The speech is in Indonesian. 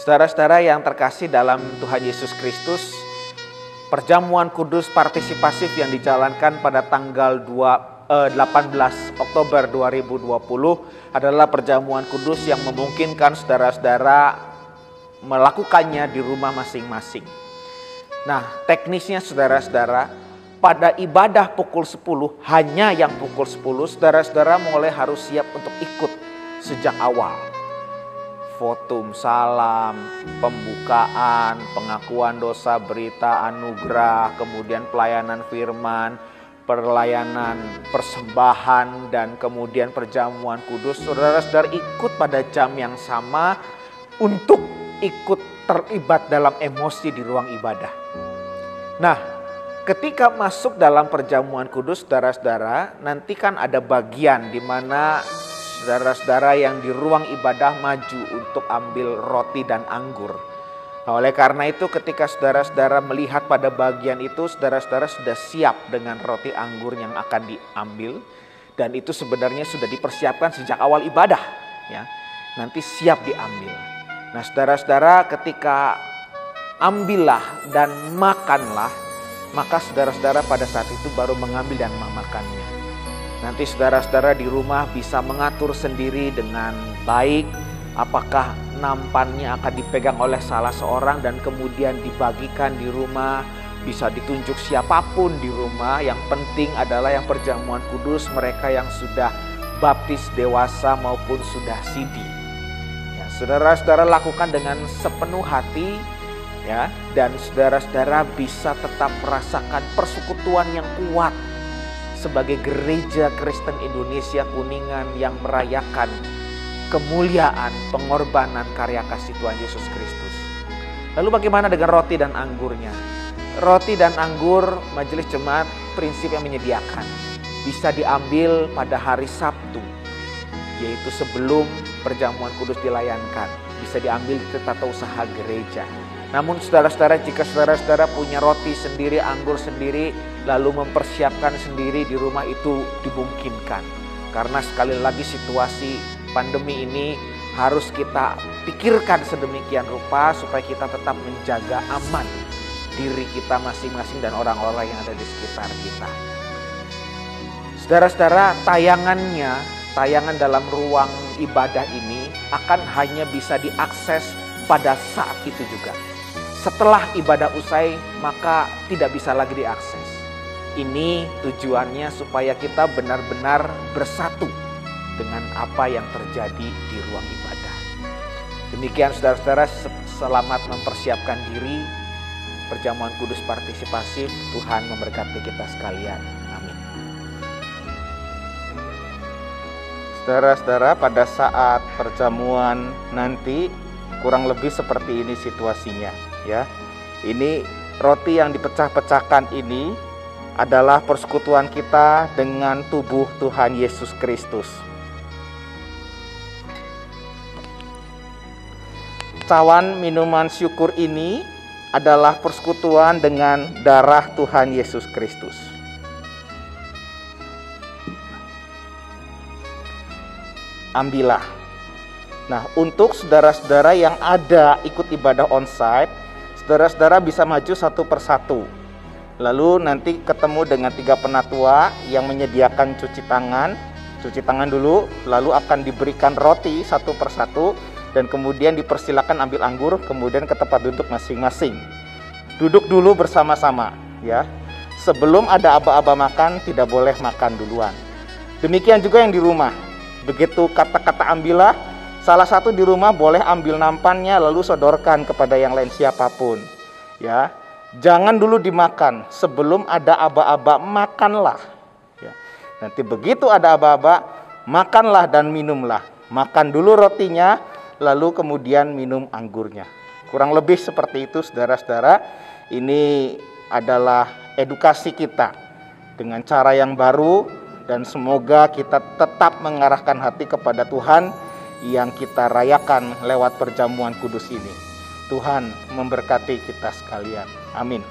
Saudara-saudara yang terkasih dalam Tuhan Yesus Kristus, perjamuan kudus partisipasif yang dijalankan pada tanggal 18 Oktober 2020 adalah perjamuan kudus yang memungkinkan saudara-saudara melakukannya di rumah masing-masing. Nah, teknisnya saudara-saudara, pada ibadah pukul 10, hanya yang pukul 10, saudara-saudara mulai harus siap untuk ikut sejak awal. Votum salam, pembukaan, pengakuan dosa, berita anugerah, kemudian pelayanan firman, pelayanan persembahan, dan kemudian perjamuan kudus. Saudara-saudara ikut pada jam yang sama untuk ikut terlibat dalam emosi di ruang ibadah. Nah, ketika masuk dalam perjamuan kudus, saudara-saudara, nanti kan ada bagian di mana saudara-saudara yang di ruang ibadah maju untuk ambil roti dan anggur. Nah, oleh karena itu ketika saudara-saudara melihat pada bagian itu, saudara-saudara sudah siap dengan roti anggur yang akan diambil. Dan itu sebenarnya sudah dipersiapkan sejak awal ibadah, ya. Nanti siap diambil. Nah, saudara-saudara, ketika ambillah dan makanlah, maka saudara-saudara pada saat itu baru mengambil dan memakannya. Nanti saudara-saudara di rumah bisa mengatur sendiri dengan baik apakah nampannya akan dipegang oleh salah seorang dan kemudian dibagikan di rumah, bisa ditunjuk siapapun di rumah. Yang penting adalah yang perjamuan kudus mereka yang sudah baptis dewasa maupun sudah sidi. Ya, saudara-saudara lakukan dengan sepenuh hati, ya, dan saudara-saudara bisa tetap merasakan persekutuan yang kuat sebagai gereja Kristen Indonesia Kuningan yang merayakan kemuliaan pengorbanan karya kasih Tuhan Yesus Kristus. Lalu bagaimana dengan roti dan anggurnya? Roti dan anggur Majelis Jemaat prinsip yang menyediakan bisa diambil pada hari Sabtu, yaitu sebelum perjamuan kudus dilayankan. Bisa diambil di tata usaha gereja. Namun saudara-saudara, jika saudara-saudara punya roti sendiri, anggur sendiri, lalu mempersiapkan sendiri di rumah, itu dimungkinkan. Karena sekali lagi situasi pandemi ini harus kita pikirkan sedemikian rupa supaya kita tetap menjaga aman diri kita masing-masing dan orang-orang yang ada di sekitar kita. Saudara-saudara, tayangan dalam ruang ibadah ini akan hanya bisa diakses pada saat itu juga. Setelah ibadah usai, maka tidak bisa lagi diakses. Ini tujuannya supaya kita benar-benar bersatu dengan apa yang terjadi di ruang ibadah. Demikian saudara-saudara, selamat mempersiapkan diri. Perjamuan kudus partisipasif, Tuhan memberkati kita sekalian. Amin. Saudara-saudara, pada saat perjamuan nanti kurang lebih seperti ini situasinya, ya. Ini roti yang dipecah-pecahkan ini adalah persekutuan kita dengan tubuh Tuhan Yesus Kristus. Cawan minuman syukur ini adalah persekutuan dengan darah Tuhan Yesus Kristus. Ambillah. Nah, untuk saudara-saudara yang ada ikut ibadah onsite, saudara-saudara bisa maju satu persatu. Lalu nanti ketemu dengan 3 penatua yang menyediakan cuci tangan dulu, lalu akan diberikan roti satu persatu, dan kemudian dipersilakan ambil anggur, kemudian ke tempat duduk masing-masing. Duduk dulu bersama-sama, ya. Sebelum ada aba-aba makan, tidak boleh makan duluan. Demikian juga yang di rumah. Begitu kata-kata ambillah, salah satu di rumah boleh ambil nampannya lalu sodorkan kepada yang lain siapapun, ya. Jangan dulu dimakan, sebelum ada aba-aba makanlah, ya. Nanti begitu ada aba-aba, makanlah dan minumlah. Makan dulu rotinya, lalu kemudian minum anggurnya. Kurang lebih seperti itu saudara-saudara. Ini adalah edukasi kita dengan cara yang baru, dan semoga kita tetap mengarahkan hati kepada Tuhan yang kita rayakan lewat perjamuan kudus ini. Tuhan memberkati kita sekalian. Amin.